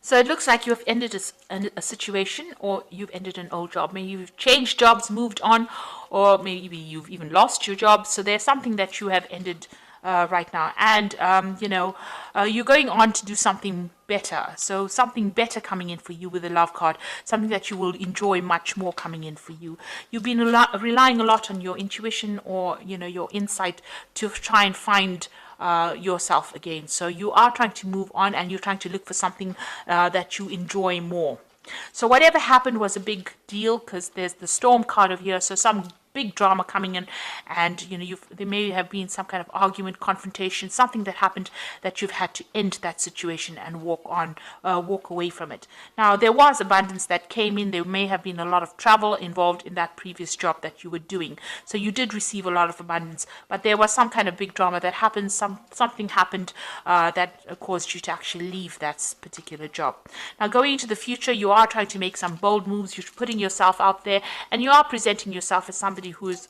So it looks like you have ended a situation, or you've ended an old job. Maybe you've changed jobs, moved on, or maybe you've even lost your job. So there's something that you have ended right now. And, you're going on to do something better. So something better coming in for you with the love card, something that you will enjoy much more coming in for you. You've been relying a lot on your intuition, or, your insight to try and find yourself again. So you are trying to move on, and you're trying to look for something that you enjoy more. So whatever happened was a big deal, because there's the storm card over here. So some big drama coming in, and there may have been some kind of argument, confrontation, something that happened that you've had to end that situation and walk away from it. Now, there was abundance that came in. There may have been a lot of travel involved in that previous job that you were doing, so you did receive a lot of abundance, but there was some kind of big drama that happened. Something happened that caused you to actually leave that particular job. Now, going into the future, you are trying to make some bold moves. You're putting yourself out there, and you are presenting yourself as somebody who's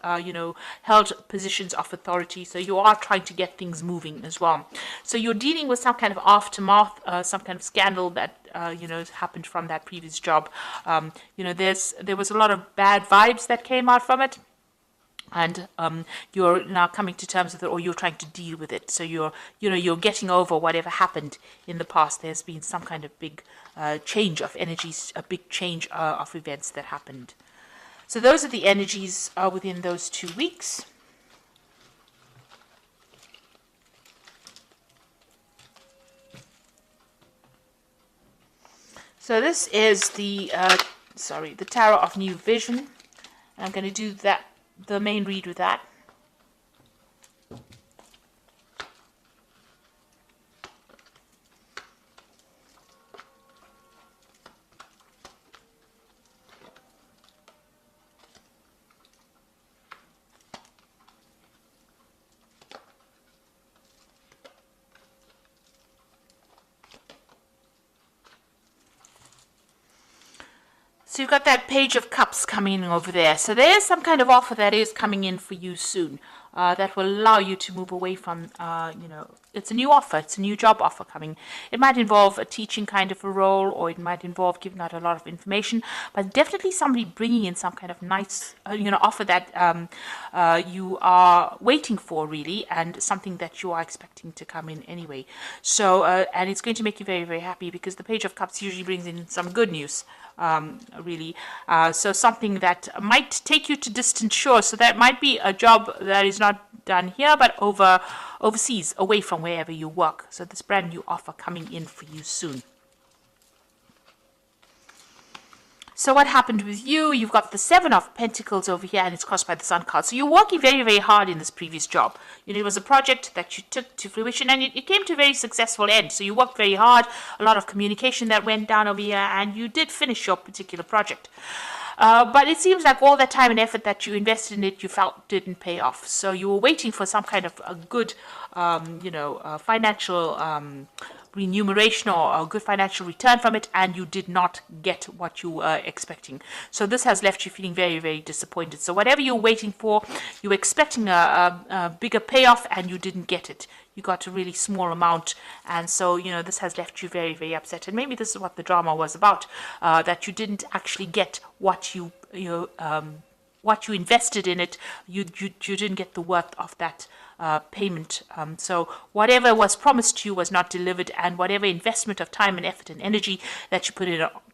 held positions of authority. So you are trying to get things moving as well. So you're dealing with some kind of aftermath, some kind of scandal that happened from that previous job. There was a lot of bad vibes that came out from it, and you're now coming to terms with it, or you're trying to deal with it. So you're getting over whatever happened in the past. There's been some kind of big change of energies, a big change of events that happened. So those are the energies within those 2 weeks. So this is the Tarot of New Vision. And I'm going to do the main read with that. So you've got that Page of Cups coming in over there. So there's some kind of offer that is coming in for you soon that will allow you to move away from, it's a new offer. It's a new job offer coming. It might involve a teaching kind of a role, or it might involve giving out a lot of information, but definitely somebody bringing in some kind of nice, offer that you are waiting for, really, and something that you are expecting to come in anyway. So, and it's going to make you very, very happy, because the Page of Cups usually brings in some good news. Really. So something that might take you to distant shores. So that might be a job that is not done here, but overseas, away from wherever you work. So this brand new offer coming in for you soon. So what happened with you? You've got the Seven of Pentacles over here, and it's crossed by the Sun card. So you're working very, very hard in this previous job. It was a project that you took to fruition, and it came to a very successful end. So you worked very hard, a lot of communication that went down over here, and you did finish your particular project. But it seems like all that time and effort that you invested in it, you felt didn't pay off. So you were waiting for some kind of a good, financial remuneration, or a good financial return from it, and you did not get what you were expecting. So this has left you feeling very, very disappointed. So whatever you're waiting for, you were expecting a bigger payoff, and you didn't get it. You got a really small amount, and so this has left you very, very upset. And maybe this is what the drama was about, that you didn't actually get what you invested in it. You didn't get the worth of that payment. So whatever was promised to you was not delivered, and whatever investment of time and effort and energy that you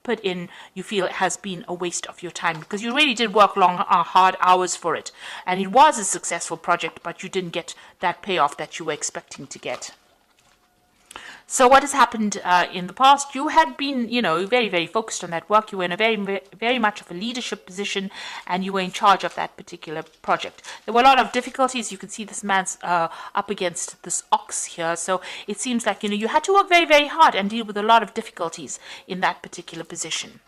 put in, you feel has been a waste of your time, because you really did work long, hard hours for it, and it was a successful project, but you didn't get that payoff that you were expecting to get. So what has happened in the past? You had been, very, very focused on that work. You were in a very, very much of a leadership position, and you were in charge of that particular project. There were a lot of difficulties. You can see this man's up against this ox here. So it seems like, you had to work very, very hard and deal with a lot of difficulties in that particular position.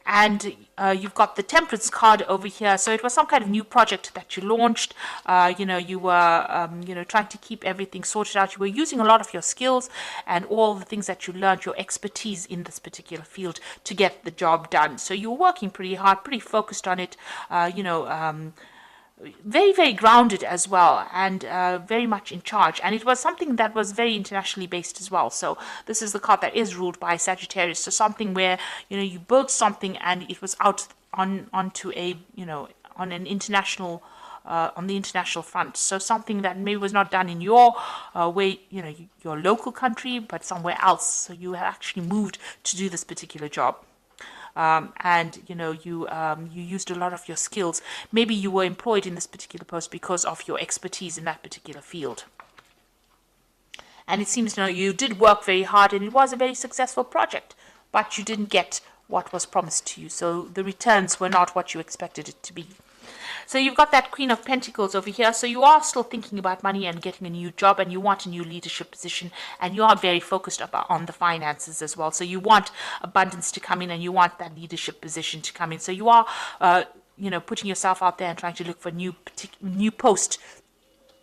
And you've got the Temperance card over here. So it was some kind of new project that you launched. You were, trying to keep everything sorted out. You were using a lot of your skills and all the things that you learned, your expertise in this particular field, to get the job done. So you were working pretty hard, pretty focused on it, very, very grounded as well, and very much in charge. And it was something that was very internationally based as well. So this is the card that is ruled by Sagittarius. So something where, you built something and it was out onto a, on an international, on the international front. So something that maybe was not done in your way, your local country, but somewhere else. So you have actually moved to do this particular job. And you used a lot of your skills. Maybe you were employed in this particular post because of your expertise in that particular field. And it seems you did work very hard, and it was a very successful project, but you didn't get what was promised to you. So the returns were not what you expected it to be. So you've got that Queen of Pentacles over here. So you are still thinking about money and getting a new job, and you want a new leadership position, and you are very focused on the finances as well. So you want abundance to come in, and you want that leadership position to come in. So you are, putting yourself out there and trying to look for new post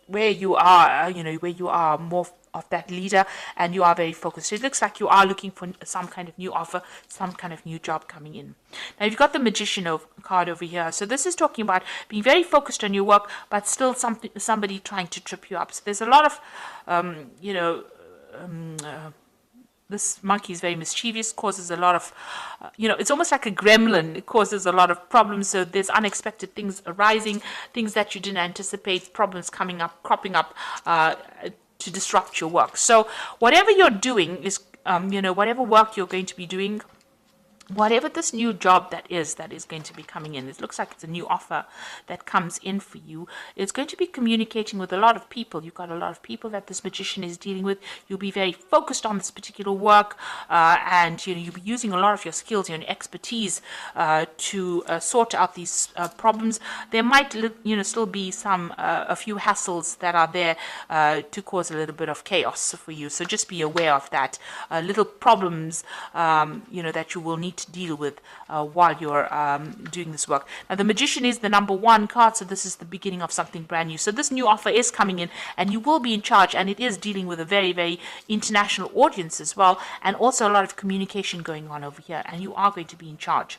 where you are, where you are more of that leader, and you are very focused. So it looks like you are looking for some kind of new offer, some kind of new job coming in. Now you've got the Magician card over here. So this is talking about being very focused on your work, but still somebody trying to trip you up. So there's a lot of, this monkey is very mischievous, causes a lot of, it's almost like a gremlin. It causes a lot of problems. So there's unexpected things arising, things that you didn't anticipate, problems cropping up to disrupt your work. So whatever you're doing is, whatever work you're going to be doing, whatever this new job that is going to be coming in, it looks like it's a new offer that comes in for you. It's going to be communicating with a lot of people. You've got a lot of people that this Magician is dealing with. You'll be very focused on this particular work, and you'll be using a lot of your skills, your expertise to sort out these problems. There might still be a few hassles that are there to cause a little bit of chaos for you. So just be aware of that. Little problems that you will need to deal with while you're doing this work. Now the Magician is the #1 card, so this is the beginning of something brand new. So this new offer is coming in, and you will be in charge, and it is dealing with a very, very international audience as well, and also a lot of communication going on over here, and you are going to be in charge.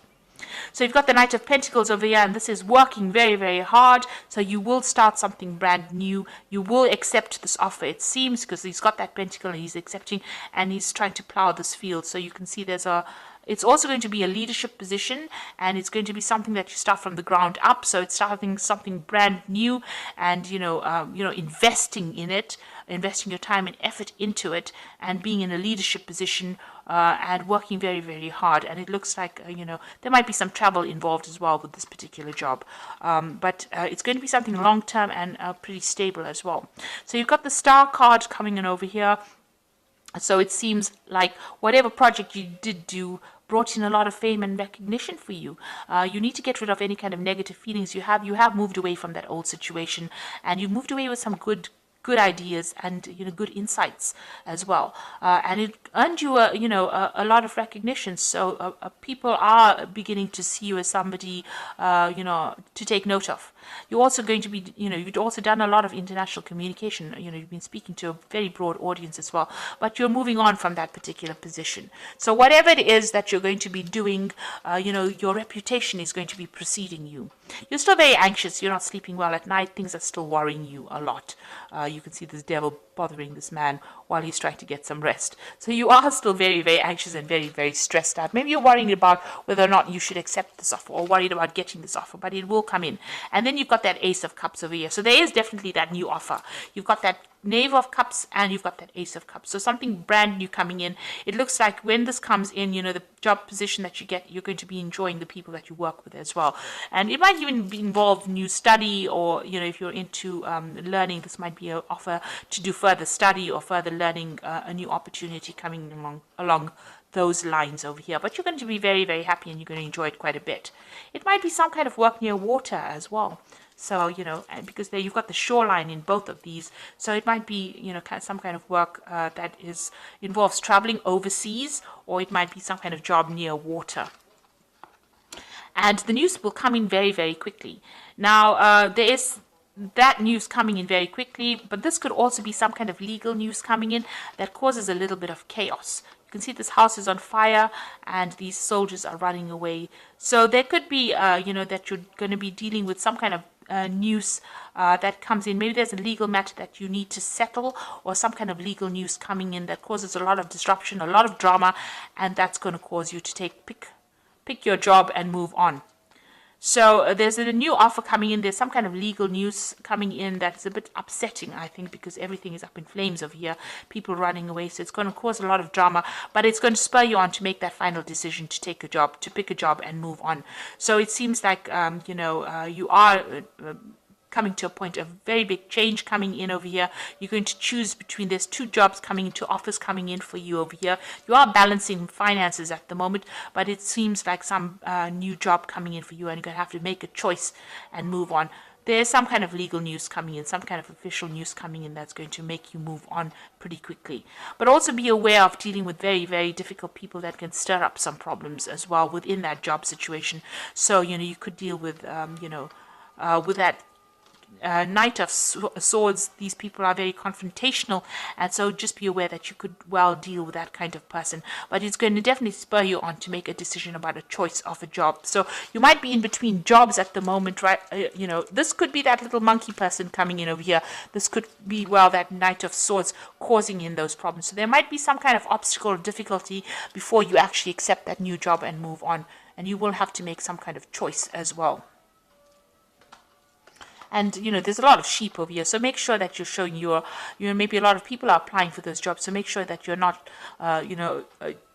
So you've got the Knight of Pentacles over here, and this is working very, very hard. So you will start something brand new. You will accept this offer, it seems, because he's got that pentacle and he's accepting, and he's trying to plow this field. So you can see it's also going to be a leadership position, and it's going to be something that you start from the ground up. So it's starting something brand new, and investing in it, investing your time and effort into it, and being in a leadership position, and working very, very hard. And it looks like there might be some travel involved as well with this particular job, but it's going to be something long term and pretty stable as well. So you've got the Star card coming in over here. So it seems like whatever project you did do brought in a lot of fame and recognition for you. You need to get rid of any kind of negative feelings you have. You have moved away from that old situation, and you moved away with some good ideas and good insights as well, and it earned you a lot of recognition. So people are beginning to see you as somebody to take note of. You're also going to be you've also done a lot of international communication. You've been speaking to a very broad audience as well, but you're moving on from that particular position. So whatever it is that you're going to be doing, your reputation is going to be preceding you. You're still very anxious. You're not sleeping well at night. Things are still worrying you a lot. You can see this devil bothering this man while he's trying to get some rest. So you are still very, very anxious and very, very stressed out. Maybe you're worrying about whether or not you should accept this offer, or worried about getting this offer, but it will come in. And then you've got that Ace of Cups over here. So there is definitely that new offer. You've got that Knave of Cups, and you've got that Ace of Cups. So something brand new coming in. It looks like when this comes in, the job position that you get, you're going to be enjoying the people that you work with as well. And it might even involve new study, or if you're into learning, this might be an offer to do further study or further learning, a new opportunity coming along those lines over here. But you're going to be very, very happy, and you're going to enjoy it quite a bit. It might be some kind of work near water as well. So, because there you've got the shoreline in both of these. So it might be, some kind of work that involves traveling overseas, or it might be some kind of job near water. And the news will come in very, very quickly. Now, there is that news coming in very quickly, but this could also be some kind of legal news coming in that causes a little bit of chaos. You can see this house is on fire, and these soldiers are running away. So there could be, that you're going to be dealing with some kind of news that comes in. Maybe there's a legal matter that you need to settle, or some kind of legal news coming in that causes a lot of disruption, a lot of drama, and that's going to cause you to pick your job and move on. So there's a new offer coming in. There's some kind of legal news coming in that's a bit upsetting, I think, because everything is up in flames over here. People running away. So it's going to cause a lot of drama, but it's going to spur you on to make that final decision to take a job, to pick a job and move on. So it seems like, you are coming to a point of very big change coming in over here. You're going to choose between, there's 2 jobs coming, 2 offers coming in for you over here. You are balancing finances at the moment, but it seems like some new job coming in for you, and you're going to have to make a choice and move on. There's some kind of legal news coming in, some kind of official news coming in that's going to make you move on pretty quickly. But also be aware of dealing with very, very difficult people that can stir up some problems as well within that job situation. So, you could deal with, with that Knight of Swords. These people are very confrontational, and so just be aware that you could well deal with that kind of person. But it's going to definitely spur you on to make a decision about a choice of a job. So you might be in between jobs at the moment, right? This could be that little monkey person coming in over here. This could be, well, that Knight of Swords causing in those problems. So there might be some kind of obstacle or difficulty before you actually accept that new job and move on. And you will have to make some kind of choice as well. And, there's a lot of sheep over here. So make sure that you're showing maybe a lot of people are applying for those jobs. So make sure that you're not,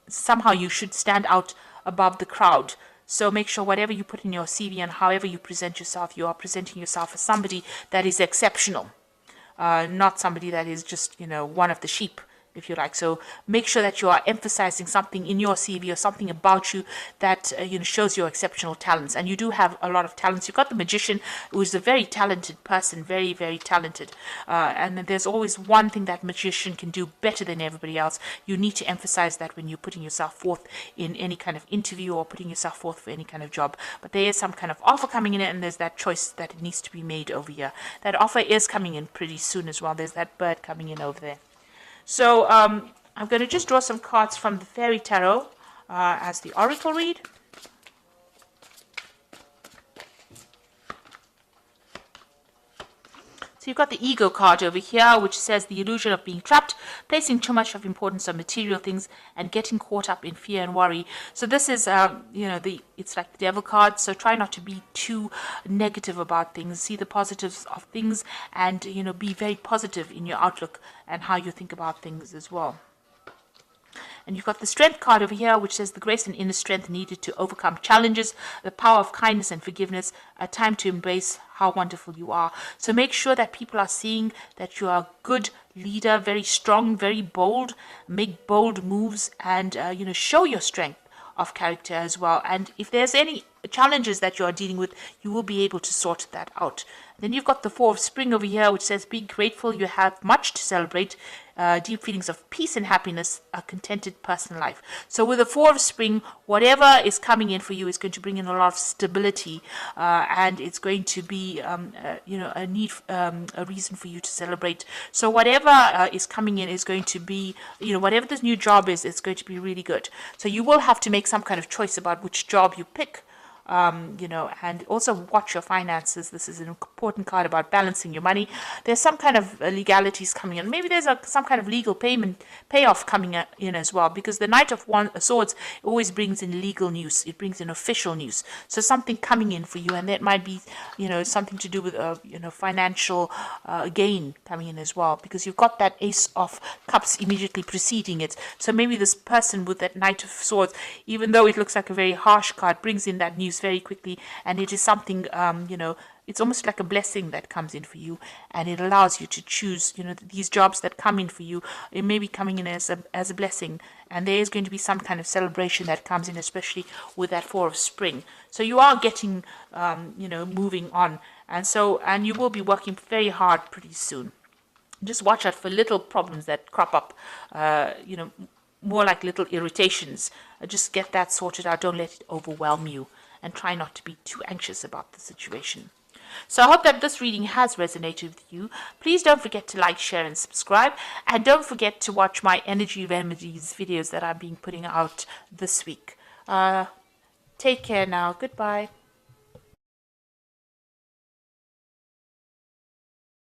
somehow you should stand out above the crowd. So make sure whatever you put in your CV and however you present yourself, you are presenting yourself as somebody that is exceptional. Not somebody that is just, one of the sheep, if you like. So make sure that you are emphasizing something in your CV or something about you that shows your exceptional talents. And you do have a lot of talents. You've got the magician, who is a very talented person, very, very talented. And there's always one thing that magician can do better than everybody else. You need to emphasize that when you're putting yourself forth in any kind of interview or putting yourself forth for any kind of job. But there is some kind of offer coming in, and there's that choice that needs to be made over here. That offer is coming in pretty soon as well. There's that bird coming in over there. So I'm going to just draw some cards from the Fairy Tarot as the Oracle read. So you've got the Ego card over here, which says the illusion of being trapped, placing too much of importance on material things, and getting caught up in fear and worry. So this is, it's like the Devil card. So try not to be too negative about things. See the positives of things, and be very positive in your outlook and how you think about things as well. And you've got the Strength card over here, which says the grace and inner strength needed to overcome challenges, the power of kindness and forgiveness, a time to embrace how wonderful you are. So make sure that people are seeing that you are a good leader, very strong, very bold, make bold moves, and, show your strength of character as well. And if there's any challenges that you are dealing with, you will be able to sort that out. Then you've got the Four of Spring over here, which says, be grateful, you have much to celebrate, deep feelings of peace and happiness, a contented personal life. So with the Four of Spring, whatever is coming in for you is going to bring in a lot of stability, and it's going to be, a need, a reason for you to celebrate. So whatever is coming in is going to be, whatever this new job is, it's going to be really good. So you will have to make some kind of choice about which job you pick. And also watch your finances. This is an important card about balancing your money. There's some kind of legalities coming in. Maybe there's some kind of legal payoff coming in as well, because the Knight of Swords always brings in legal news. It brings in official news. So something coming in for you, and that might be, something to do with, financial gain coming in as well, because you've got that Ace of Cups immediately preceding it. So maybe this person with that Knight of Swords, even though it looks like a very harsh card, brings in that news very quickly, and it is something, it's almost like a blessing that comes in for you, and it allows you to choose, these jobs that come in for you. It may be coming in as a blessing, and there is going to be some kind of celebration that comes in, especially with that Four of Spring. So you are getting, moving on, and you will be working very hard pretty soon. Just watch out for little problems that crop up, more like little irritations. Just get that sorted out. Don't let it overwhelm you, and try not to be too anxious about the situation. So I hope that this reading has resonated with you. Please don't forget to like, share, and subscribe. And don't forget to watch my energy remedies videos that I'm putting out this week. Take care now. Goodbye.